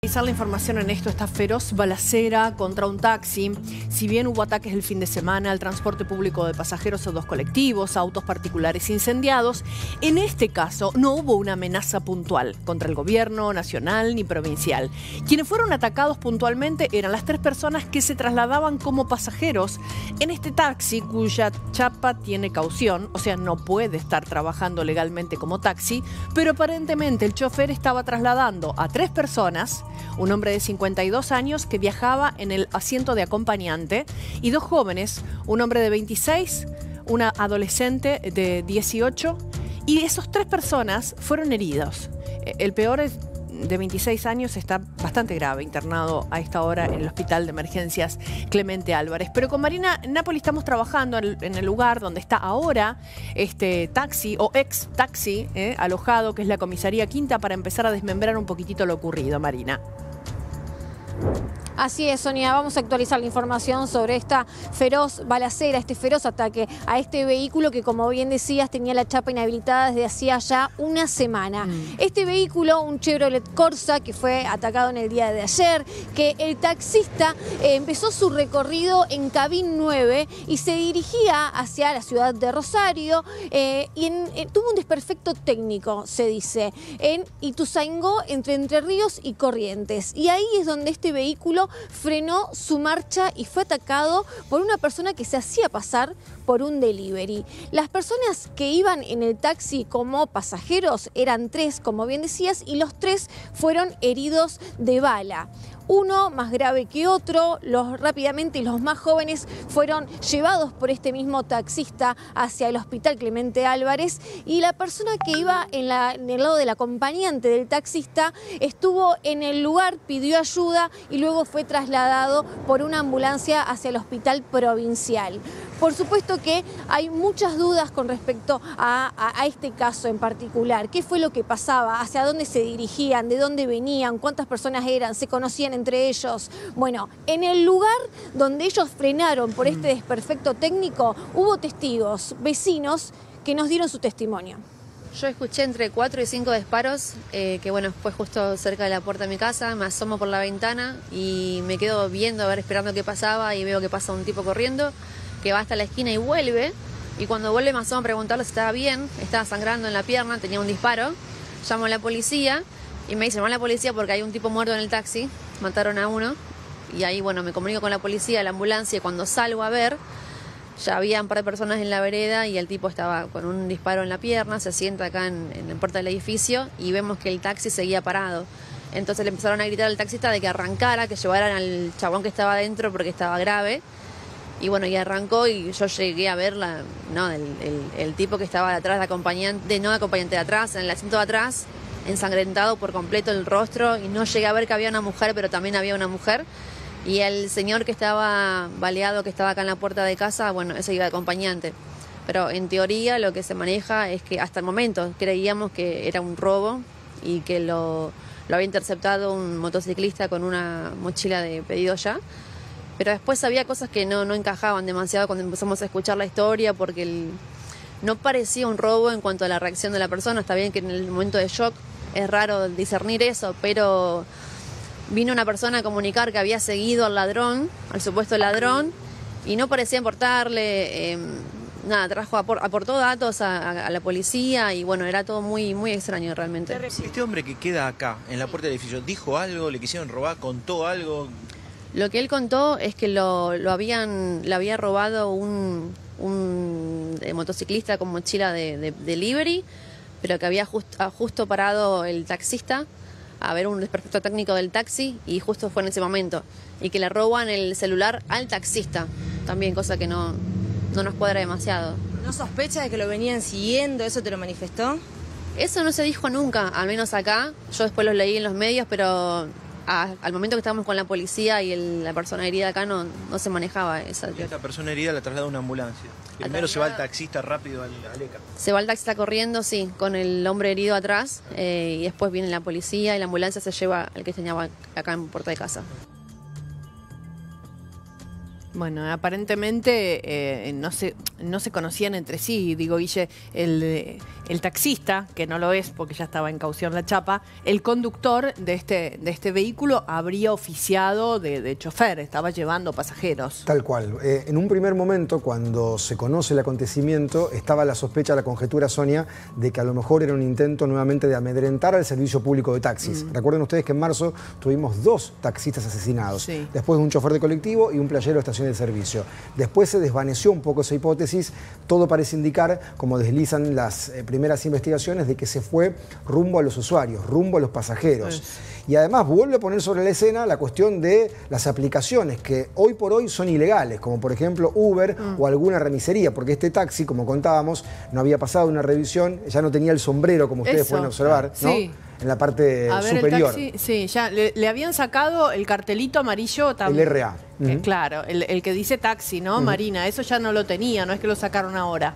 La información en esto, esta feroz balacera contra un taxi. Si bien hubo ataques el fin de semana al transporte público de pasajeros a 2 colectivos, autos particulares incendiados, en este caso no hubo una amenaza puntual contra el gobierno nacional ni provincial. Quienes fueron atacados puntualmente eran las 3 personas que se trasladaban como pasajeros en este taxi cuya chapa tiene caución, o sea, no puede estar trabajando legalmente como taxi, pero aparentemente el chofer estaba trasladando a 3 personas, un hombre de 52 años que viajaba en el asiento de acompañante y 2 jóvenes, un hombre de 26, una adolescente de 18, y esos 3 personas fueron heridos. El peor es de 26 años, está bastante grave, internado a esta hora en el Hospital de Emergencias Clemente Álvarez. Pero con Marina Napoli estamos trabajando en el lugar donde está ahora este taxi o ex taxi alojado, que es la Comisaría Quinta, para empezar a desmembrar un poquitito lo ocurrido, Marina. Así es, Sonia, vamos a actualizar la información sobre esta feroz balacera, este feroz ataque a este vehículo que, como bien decías, tenía la chapa inhabilitada desde hacía ya una semana. Este vehículo, un Chevrolet Corsa, que fue atacado en el día de ayer, que el taxista empezó su recorrido en Cabín 9 y se dirigía hacia la ciudad de Rosario y tuvo un desperfecto técnico, se dice, en Ituzaingó, entre Ríos y Corrientes. Y ahí es donde este vehículo frenó su marcha y fue atacado por una persona que se hacía pasar por un delivery. Las personas que iban en el taxi como pasajeros eran 3, como bien decías, y los 3 fueron heridos de bala. Uno más grave que otro, rápidamente los más jóvenes fueron llevados por este mismo taxista hacia el Hospital Clemente Álvarez, y la persona que iba en el lado del acompañante del taxista estuvo en el lugar, pidió ayuda y luego fue trasladado por una ambulancia hacia el Hospital Provincial. Por supuesto que hay muchas dudas con respecto a este caso en particular. ¿Qué fue lo que pasaba? ¿Hacia dónde se dirigían? ¿De dónde venían? ¿Cuántas personas eran? ¿Se conocían entre ellos? Bueno, en el lugar donde ellos frenaron por este desperfecto técnico, hubo testigos, vecinos, que nos dieron su testimonio. Yo escuché entre 4 y 5 disparos, que bueno, fue justo cerca de la puerta de mi casa. Me asomo por la ventana y me quedo viendo, a ver, esperando qué pasaba, y veo que pasa un tipo corriendo, que va hasta la esquina y vuelve. Y cuando vuelve me asomo a preguntarle si estaba bien, estaba sangrando en la pierna, tenía un disparo. Llamo a la policía y me dicen, llama a la policía porque hay un tipo muerto en el taxi, mataron a uno. Y ahí, bueno, me comunico con la policía, la ambulancia, y cuando salgo a ver, ya había un par de personas en la vereda y el tipo estaba con un disparo en la pierna, se sienta acá en la puerta del edificio y vemos que el taxi seguía parado. Entonces le empezaron a gritar al taxista de que arrancara, que llevaran al chabón que estaba adentro porque estaba grave. Y bueno, y arrancó y yo llegué a ver el tipo que estaba detrás de acompañante, no de acompañante, de atrás, en el asiento de atrás, ensangrentado por completo el rostro, y no llegué a ver que había una mujer, pero también había una mujer. Y el señor que estaba baleado, que estaba acá en la puerta de casa, bueno, ese iba de acompañante. Pero en teoría lo que se maneja es que hasta el momento creíamos que era un robo y que lo había interceptado un motociclista con una mochila de pedido ya. Pero después había cosas que no encajaban demasiado cuando empezamos a escuchar la historia, porque no parecía un robo en cuanto a la reacción de la persona. Está bien que en el momento de shock es raro discernir eso, pero vino una persona a comunicar que había seguido al ladrón, al supuesto ladrón, y no parecía importarle nada. Aportó datos a la policía y bueno, era todo muy, muy extraño realmente. Este hombre que queda acá, en la puerta del edificio, ¿dijo algo? ¿Le quisieron robar? ¿Contó algo? Lo que él contó es que le había robado un motociclista con mochila de delivery, pero que había justo parado el taxista a ver un desperfecto técnico del taxi, y justo fue en ese momento. Y que le roban el celular al taxista, también, cosa que no nos cuadra demasiado. ¿No sospecha de que lo venían siguiendo? ¿Eso te lo manifestó? Eso no se dijo nunca, al menos acá. Yo después lo leí en los medios, pero al momento que estábamos con la policía y la persona herida acá no se manejaba esa. Y esta persona herida la traslada a una ambulancia. Primero se va el taxista rápido al ECA. Se va el taxista corriendo, sí, con el hombre herido atrás, y después viene la policía y la ambulancia se lleva al que tenía acá en puerta de casa. Bueno, aparentemente, no sé, no se conocían entre sí. Digo, Guille, el taxista, que no lo es porque ya estaba en caución la chapa, el conductor de este vehículo habría oficiado de chofer, estaba llevando pasajeros. Tal cual. En un primer momento, cuando se conoce el acontecimiento, estaba la sospecha, la conjetura, Sonia, de que a lo mejor era un intento nuevamente de amedrentar al servicio público de taxis. Recuerden ustedes que en marzo tuvimos 2 taxistas asesinados. Sí. Después un chofer de colectivo y un playero de estación de servicio. Después se desvaneció un poco esa hipótesis. Todo parece indicar, como deslizan las primeras investigaciones, de que se fue rumbo a los usuarios, rumbo a los pasajeros. Y además vuelve a poner sobre la escena la cuestión de las aplicaciones que hoy por hoy son ilegales, como por ejemplo Uber o alguna remisería, porque este taxi, como contábamos, no había pasado una revisión, ya no tenía el sombrero, como ustedes pueden observar, ¿no? Sí. En la parte a ver, superior. El taxi, sí, ya le habían sacado el cartelito amarillo también. El RA. Claro, el que dice taxi, ¿no? Marina, eso ya no lo tenía, no es que lo sacaron ahora.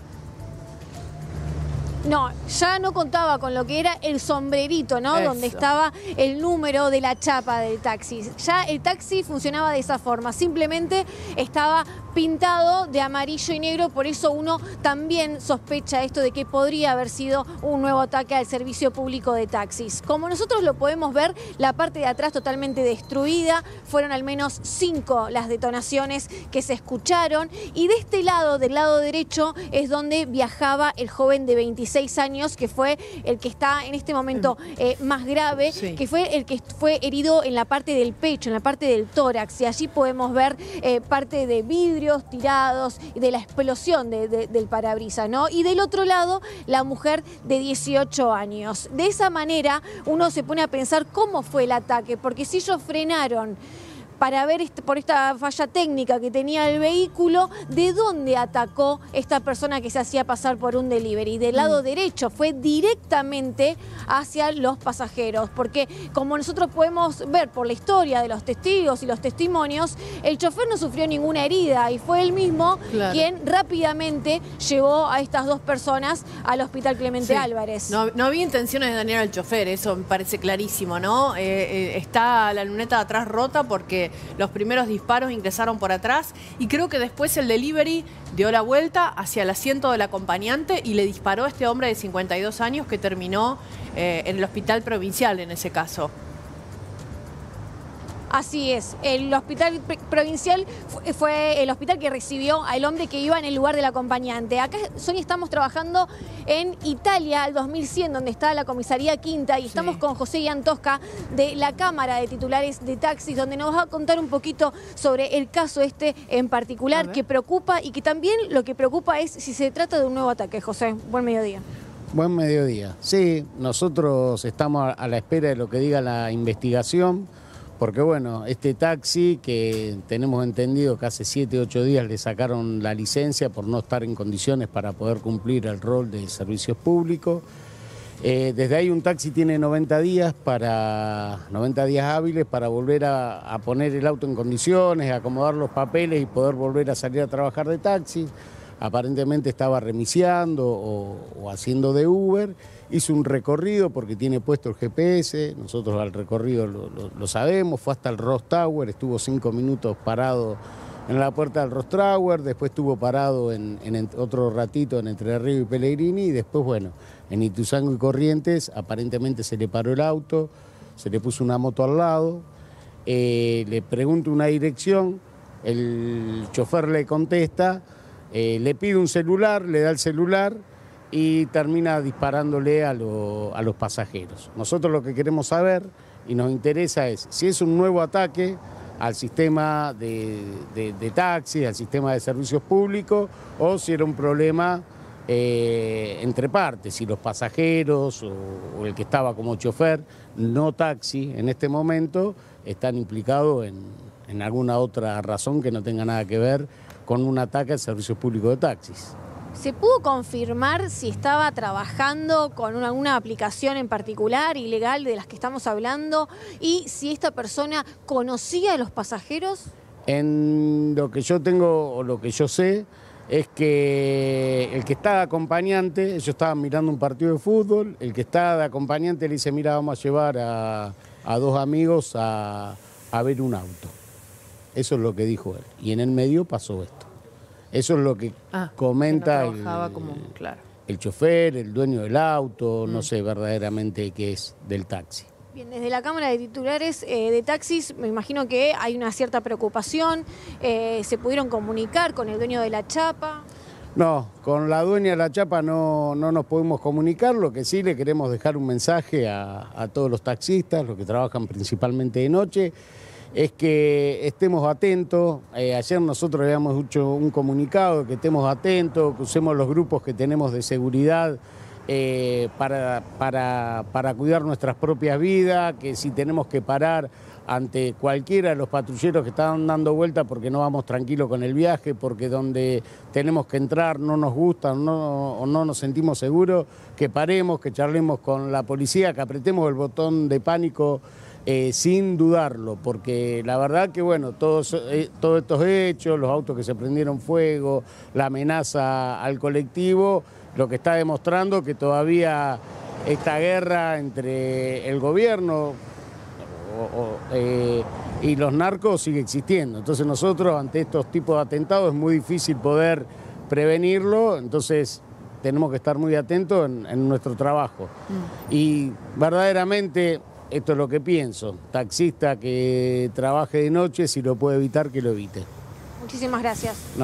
No, ya no contaba con lo que era el sombrerito, ¿no? Eso. Donde estaba el número de la chapa del taxi. Ya el taxi funcionaba de esa forma, simplemente estaba pintado de amarillo y negro, por eso uno también sospecha esto de que podría haber sido un nuevo ataque al servicio público de taxis. Como nosotros lo podemos ver, la parte de atrás totalmente destruida, fueron al menos 5 las detonaciones que se escucharon, y de este lado, del lado derecho, es donde viajaba el joven de 26 años, que fue el que está en este momento más grave, que fue el que fue herido en la parte del pecho, en la parte del tórax, y allí podemos ver parte de vidrios tirados, de la explosión del parabrisas, ¿no? Y del otro lado, la mujer de 18 años. De esa manera, uno se pone a pensar cómo fue el ataque, porque si ellos frenaron para ver por esta falla técnica que tenía el vehículo, de dónde atacó esta persona que se hacía pasar por un delivery. Del lado derecho, fue directamente hacia los pasajeros, porque como nosotros podemos ver por la historia de los testigos y los testimonios, el chofer no sufrió ninguna herida y fue él mismo quien rápidamente llevó a estas 2 personas al Hospital Clemente Álvarez. No había intenciones de dañar al chofer, eso me parece clarísimo, ¿no? Está la luneta de atrás rota porque los primeros disparos ingresaron por atrás y creo que después el delivery dio la vuelta hacia el asiento del acompañante y le disparó a este hombre de 52 años que terminó en el hospital provincial en ese caso. Así es, el hospital provincial fue el hospital que recibió al hombre que iba en el lugar del acompañante. Acá, Sonia, estamos trabajando en Italia, al 2100, donde está la comisaría Quinta, y estamos con José Ian Tosca de la Cámara de Titulares de Taxis, donde nos va a contar un poquito sobre el caso este en particular, que preocupa, y que también lo que preocupa es si se trata de un nuevo ataque. José, buen mediodía. Buen mediodía. Sí, nosotros estamos a la espera de lo que diga la investigación, porque bueno, este taxi que tenemos entendido que hace 7 u 8 días le sacaron la licencia por no estar en condiciones para poder cumplir el rol de servicios públicos. Desde ahí un taxi tiene 90 días hábiles para volver a poner el auto en condiciones, acomodar los papeles y poder volver a salir a trabajar de taxi. Aparentemente estaba remiseando o haciendo de Uber. Hizo un recorrido porque tiene puesto el GPS, nosotros al recorrido lo sabemos, fue hasta el Ross Tower, estuvo 5 minutos parado en la puerta del Ross Tower, después estuvo parado en otro ratito en Entre Ríos y Pellegrini, y después, bueno, en Ituzaingó y Corrientes aparentemente se le paró el auto, se le puso una moto al lado, le pregunta una dirección, el chofer le contesta, le pide un celular, le da el celular y termina disparándole a los pasajeros. Nosotros lo que queremos saber y nos interesa es si es un nuevo ataque al sistema de taxis, al sistema de servicios públicos, o si era un problema entre partes, si los pasajeros o el que estaba como chofer, no taxi en este momento, están implicados en alguna otra razón que no tenga nada que ver con un ataque al servicio público de taxis. ¿Se pudo confirmar si estaba trabajando con alguna aplicación en particular, ilegal, de las que estamos hablando, y si esta persona conocía a los pasajeros? En lo que yo tengo o lo que yo sé es que el que está de acompañante, ellos estaban mirando un partido de fútbol, el que está de acompañante le dice, mira, vamos a llevar a 2 amigos a ver un auto. Eso es lo que dijo él. Y en el medio pasó esto. Eso es lo que comenta que no trabajaba como, claro. el chofer, el dueño del auto, no sé verdaderamente qué es del taxi. Bien, desde la Cámara de Titulares de Taxis me imagino que hay una cierta preocupación. ¿Se pudieron comunicar con el dueño de la chapa? No, con la dueña de la chapa no nos podemos comunicar. Lo que sí le queremos dejar un mensaje a todos los taxistas, los que trabajan principalmente de noche, es que estemos atentos. Ayer nosotros habíamos hecho un comunicado, que estemos atentos, que usemos los grupos que tenemos de seguridad para cuidar nuestras propias vidas, que si tenemos que parar ante cualquiera de los patrulleros que están dando vuelta porque no vamos tranquilos con el viaje, porque donde tenemos que entrar no nos gusta o no nos sentimos seguros, que paremos, que charlemos con la policía, que apretemos el botón de pánico sin dudarlo, porque la verdad que bueno, todos estos hechos, los autos que se prendieron fuego, la amenaza al colectivo, lo que está demostrando que todavía esta guerra entre el gobierno y los narcos sigue existiendo. Entonces nosotros ante estos tipos de atentados es muy difícil poder prevenirlo, entonces tenemos que estar muy atentos en nuestro trabajo. Y verdaderamente esto es lo que pienso, taxista que trabaje de noche, si lo puede evitar, que lo evite. Muchísimas gracias. No.